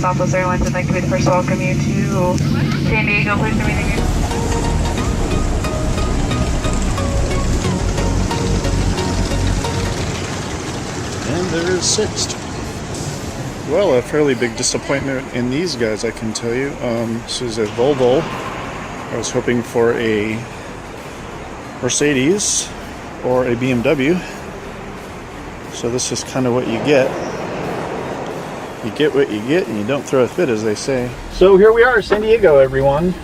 Southwest Airlines would like to be the first to welcome you to San Diego. Please do anything. And there's Sixt. Well, a fairly big disappointment in these guys, I can tell you. This is a Volvo. I was hoping for a Mercedes or a BMW. So this is kind of what you get. You get what you get and you don't throw a fit, as they say. So here we are, San Diego, everyone.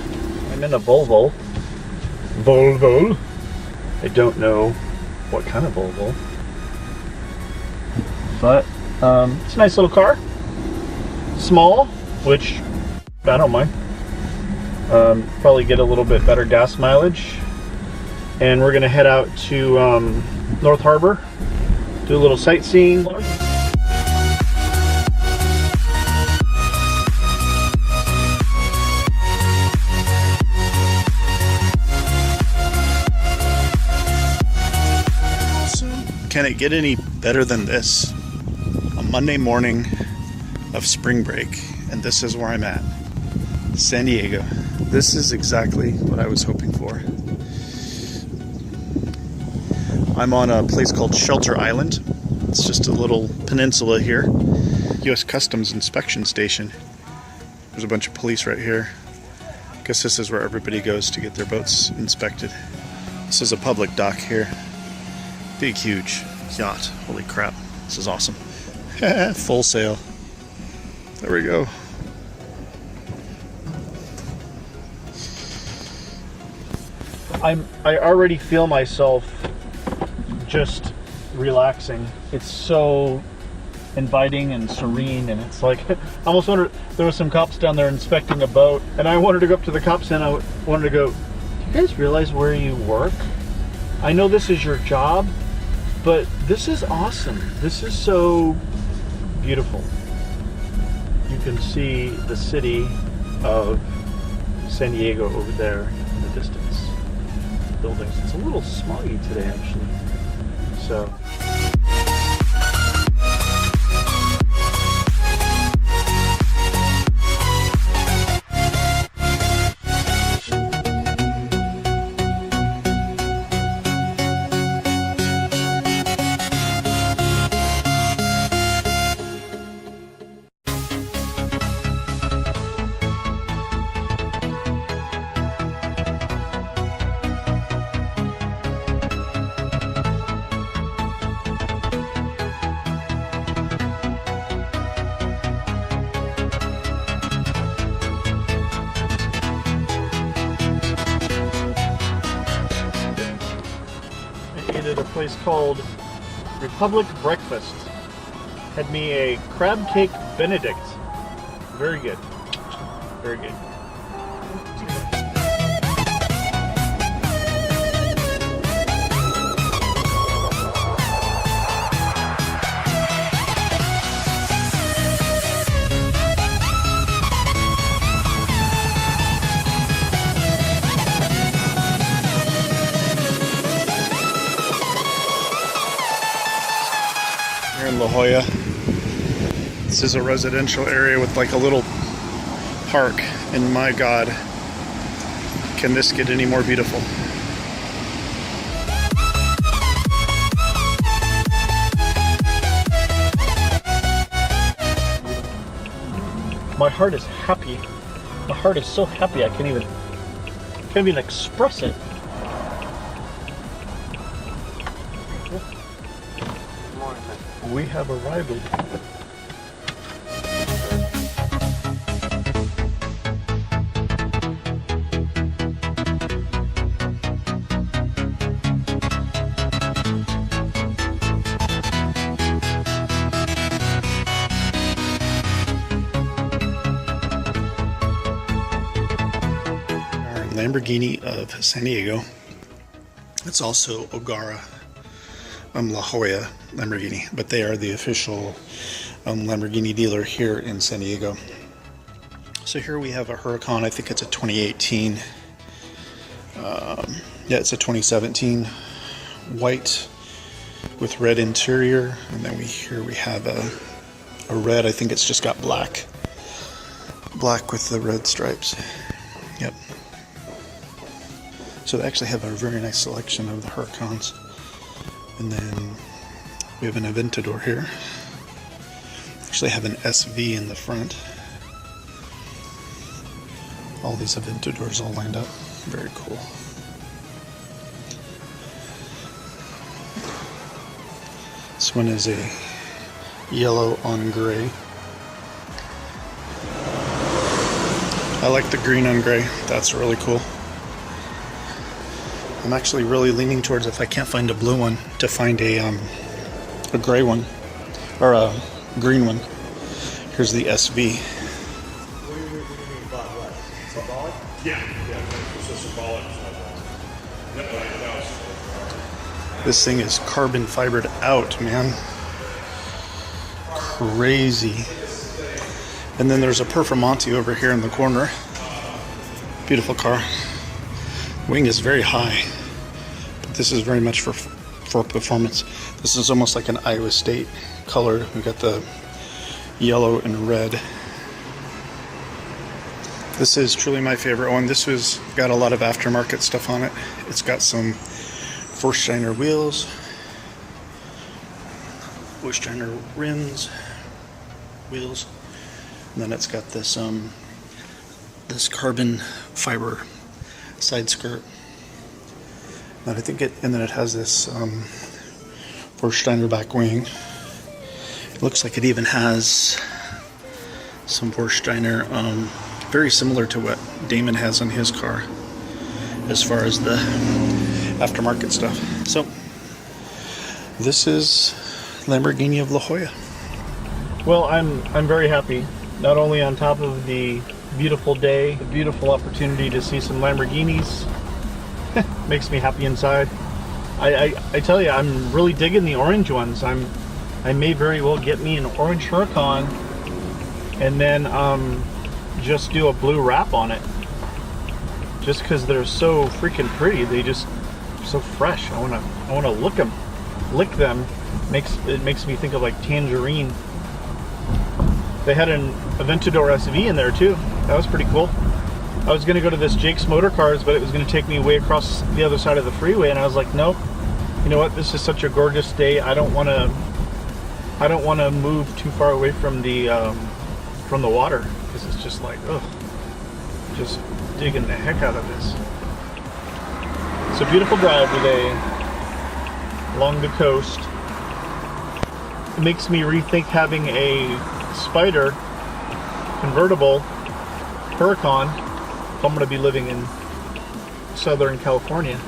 I'm in a Volvo. Volvo. I don't know what kind of Volvo. But it's a nice little car. Small, which I don't mind. Probably get a little bit better gas mileage. And we're gonna head out to North Harbor, do a little sightseeing. Can it get any better than this? A Monday morning of spring break, and this is where I'm at. San Diego. This is exactly what I was hoping for. I'm on a place called Shelter Island. It's just a little peninsula here. U.S. Customs inspection station. There's a bunch of police right here. I guess this is where everybody goes to get their boats inspected. This is a public dock here. Big, huge yacht. Holy crap. This is awesome. Full sail. There we go. I already feel myself just relaxing. It's so inviting and serene, and it's like, I almost wondered, there was some cops down there inspecting a boat, and I wanted to go up to the cops and I wanted to go, do you guys realize where you work? I know this is your job, but this is awesome. This is so beautiful. You can see the city of San Diego over there in the distance. Buildings. It's a little smoggy today, actually. So. At a place called Republic Breakfast. Had me a crab cake Benedict. Very good. Very good. In La Jolla. This is a residential area with like a little park, and my God, can this get any more beautiful? My heart is happy. My heart is so happy I can't even express it. We have arrived. Our Lamborghini of San Diego. It's also Ogara. La Jolla Lamborghini, but they are the official Lamborghini dealer here in San Diego. So here we have a Huracan. I think it's a 2018. Yeah, it's a 2017 white with red interior, and then here we have a red. I think it's just got black. black with the red stripes. Yep. So they actually have a very nice selection of the Huracans. And then we have an Aventador here. Actually have an SV in the front. All these Aventadors all lined up. Very cool. This one is a yellow on gray. I like the green on gray. That's really cool. I'm actually really leaning towards, if I can't find a blue one, to find a gray one or a green one. Here's the SV. What do you mean by what? Symbolic? Yeah, it's a symbolic. This thing is carbon fibered out, man. Crazy. And then there's a Performante over here in the corner. Beautiful car. Wing is very high, but this is very much for performance. This is almost like an Iowa State color. We got the yellow and red. This is truly my favorite one. This was got a lot of aftermarket stuff on it. It's got some Forshiner wheels, Forshiner rims, wheels, and then it's got this this carbon fiber side skirt. And I think and then it has this Forshiner back wing. It looks like it even has some Forshiner, very similar to what Damon has on his car, as far as the aftermarket stuff. So this is Lamborghini of La Jolla. Well, I'm very happy. Not only on top of the beautiful day, the beautiful opportunity to see some Lamborghinis. Makes me happy inside. I tell you, I'm really digging the orange ones. I may very well get me an orange Huracan and then just do a blue wrap on it. Just because they're so freaking pretty. They just so fresh. I wanna lick them. It makes me think of like tangerine. They had an Aventador SV in there too. That was pretty cool. I was gonna go to this Jake's Motor Cars, but it was gonna take me way across the other side of the freeway, and I was like, nope. You know what? This is such a gorgeous day. I don't wanna move too far away from the water, because it's just like, ugh, just digging the heck out of this. It's a beautiful drive today along the coast. It makes me rethink having a Spider convertible Huracan if I'm going to be living in Southern California.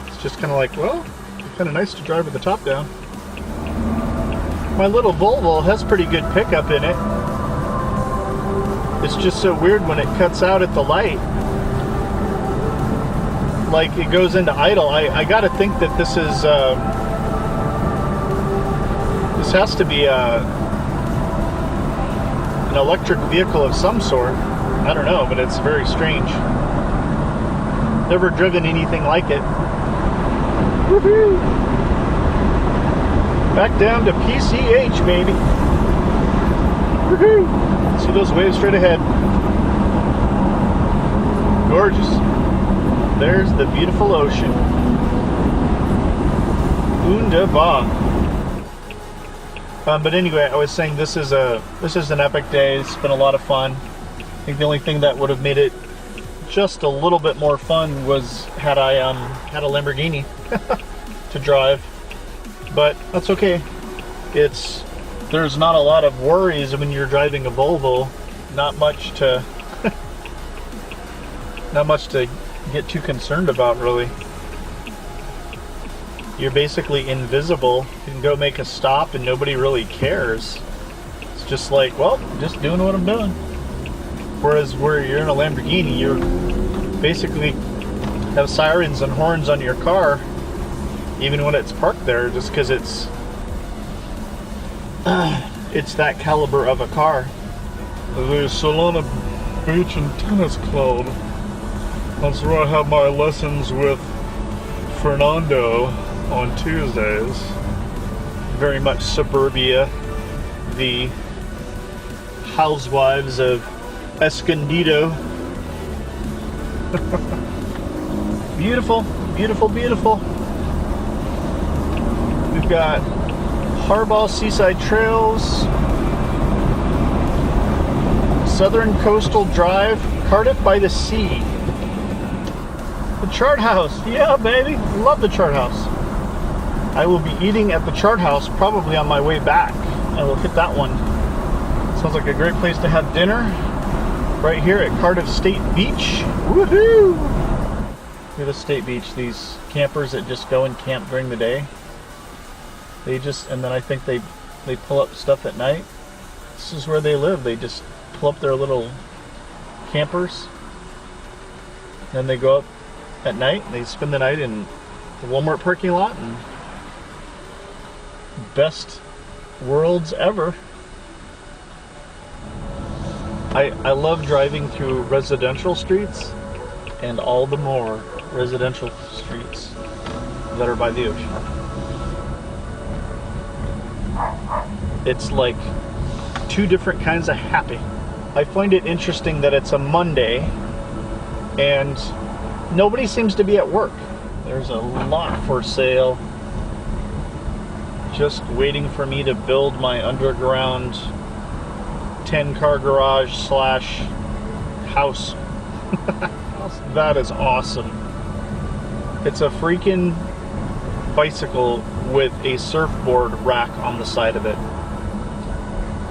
It's just kind of like, well, it's kind of nice to drive with the top down. My little Volvo has pretty good pickup in it. It's just so weird when it cuts out at the light. Like it goes into idle. I gotta think that this is this has to be an electric vehicle of some sort. I don't know, but it's very strange. Never driven anything like it. Woohoo! Back down to PCH, baby. Woohoo! See those waves straight ahead. Gorgeous. There's the beautiful ocean. Wunderbar. But anyway, I was saying this is an epic day. It's been a lot of fun. I think the only thing that would have made it just a little bit more fun was had I had a Lamborghini to drive. But that's okay. There's not a lot of worries when you're driving a Volvo. Not much to get too concerned about, really. You're basically invisible. You can go make a stop and nobody really cares. It's just like, well, just doing what I'm doing. Whereas where you're in a Lamborghini, you're basically have sirens and horns on your car, even when it's parked there, just because it's that caliber of a car. The Solana Beach and Tennis Club. That's where I have my lessons with Fernando on Tuesdays. Very much suburbia. The housewives of Escondido. Beautiful, beautiful, beautiful. We've got Harbaugh Seaside Trails, Southern Coastal Drive, Cardiff by the Sea. The Chart House, yeah baby, love the Chart House. I will be eating at the Chart House probably on my way back. I will hit that one. Sounds like a great place to have dinner. Right here at Cardiff State Beach. Woohoo! Look at the State Beach, these campers that just go and camp during the day. They just, and then I think they pull up stuff at night. This is where they live. They just pull up their little campers. Then they go up at night. They spend the night in the Walmart parking lot. And best worlds ever. I love driving through residential streets, and all the more residential streets that are by the ocean. It's like two different kinds of happy. I find it interesting that it's a Monday and nobody seems to be at work. There's a lot for sale, just waiting for me to build my underground 10-car garage slash house. That is awesome. It's a freaking bicycle with a surfboard rack on the side of it.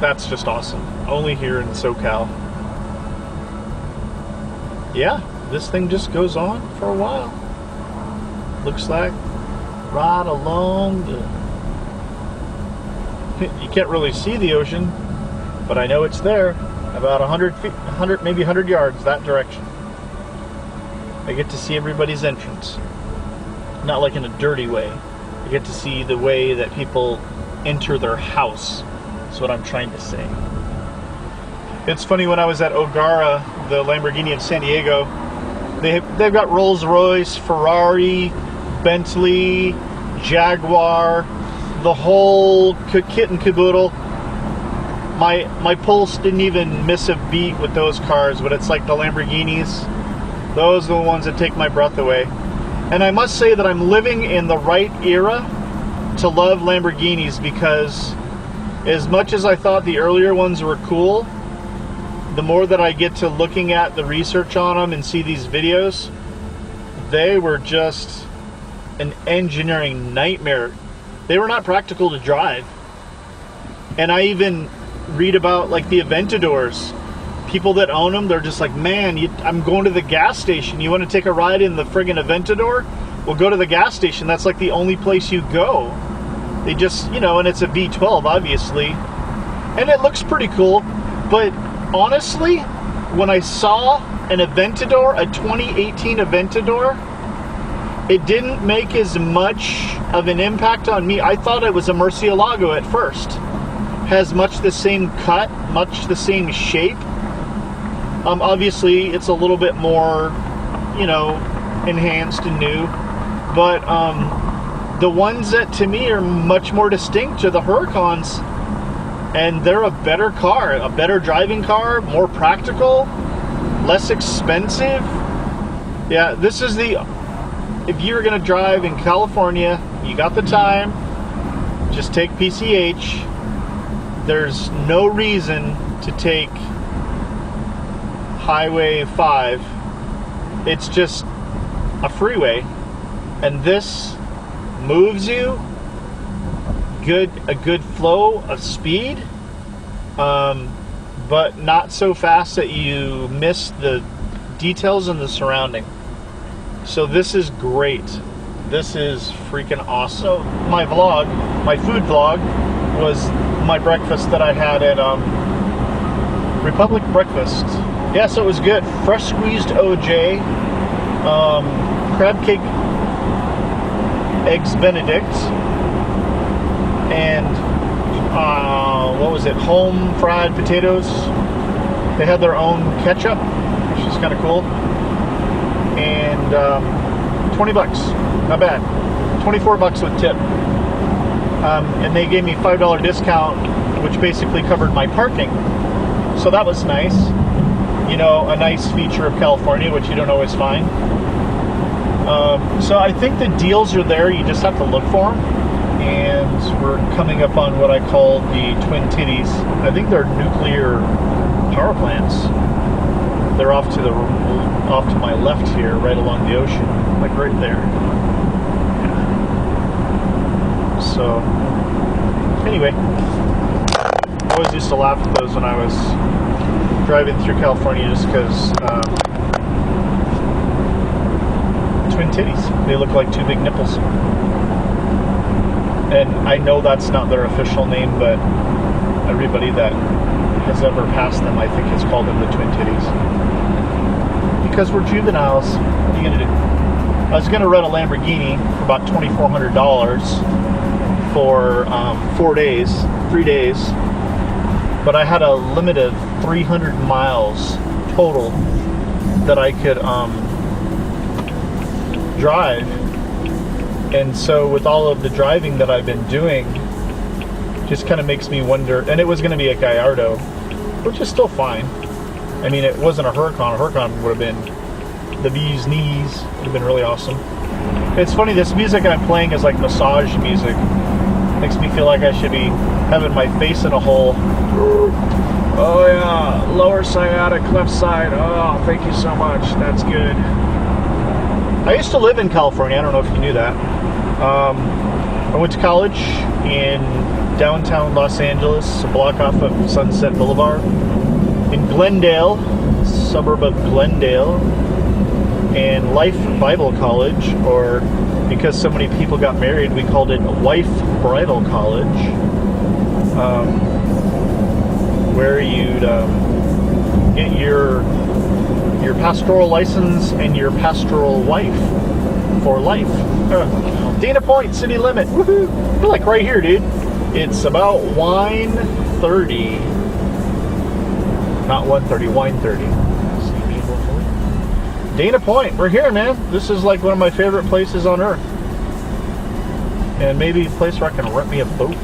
That's just awesome. Only here in SoCal. Yeah, this thing just goes on for a while. Looks like right along the... You can't really see the ocean, but I know it's there, about 100 feet, 100, maybe 100 yards that direction. I get to see everybody's entrance. Not like in a dirty way. I get to see the way that people enter their house. That's what I'm trying to say. It's funny, when I was at Ogara, the Lamborghini of San Diego, they've got Rolls Royce, Ferrari, Bentley, Jaguar, the whole kit and caboodle. My pulse didn't even miss a beat with those cars, but it's like the Lamborghinis. Those are the ones that take my breath away. And I must say that I'm living in the right era to love Lamborghinis, because as much as I thought the earlier ones were cool, the more that I get to looking at the research on them and see these videos, they were just an engineering nightmare. They were not practical to drive. And I even read about like the Aventadors. People that own them, they're just like, man, I'm going to the gas station. You want to take a ride in the friggin' Aventador? Well, go to the gas station. That's like the only place you go. They just, and it's a V12, obviously. And it looks pretty cool. But honestly, when I saw an Aventador, a 2018 Aventador, it didn't make as much of an impact on me. I thought it was a Murcielago at first. Has much the same cut, much the same shape. Obviously, it's a little bit more, enhanced and new. But the ones that to me are much more distinct are the Huracans. And they're a better car, a better driving car, more practical, less expensive. Yeah, this is if you're going to drive in California, you got the time, just take PCH. There's no reason to take Highway 5. It's just a freeway, and this moves you a good flow of speed, but not so fast that you miss the details in the surrounding. So this is great. This is freaking awesome. So my food vlog was my breakfast that I had at Republic Breakfast. Yeah, so it was good. Fresh squeezed OJ, crab cake, eggs Benedict, and what was it? Home fried potatoes. They had their own ketchup, which is kind of cool. And $20, not bad. $24 with tip. And they gave me $5 discount, which basically covered my parking. So that was nice. you know, a nice feature of California, which you don't always find. So I think the deals are there. You just have to look for them. And we're coming up on what I call the Twin Titties. I think they're nuclear power plants. They're off to my left here, right along the ocean, like right there. Yeah. So anyway, I always used to laugh at those when I was driving through California, just because twin titties. They look like two big nipples. And I know that's not their official name, but everybody that has ever passed them, I think, has called them the twin titties. Because we're juveniles. What are you going to do? I was going to rent a Lamborghini for about $2,400 for 3 days. But I had a limit of 300 miles total that I could drive. And so with all of the driving that I've been doing, just kind of makes me wonder. And it was going to be a Gallardo, which is still fine. I mean, it wasn't a Huracan. A Huracan would have been the bee's knees. Would have been really awesome. It's funny, this music I'm playing is like massage music. Makes me feel like I should be having my face in a hole. Oh yeah, lower sciatic, left side. Oh, thank you so much. That's good. I used to live in California. I don't know if you knew that. I went to college in downtown Los Angeles, a block off of Sunset Boulevard. In Glendale, suburb of Glendale. And Life Bible College, or because so many people got married, we called it Wife Bridal College. Where you'd get your pastoral license and your pastoral wife for life. Dana Point, city limit. Woohoo! We're like right here, dude. It's about wine 30. Not 1:30, wine 30. See me, hopefully. Dana Point, we're here, man. This is like one of my favorite places on earth. And maybe a place where I can rent me a boat.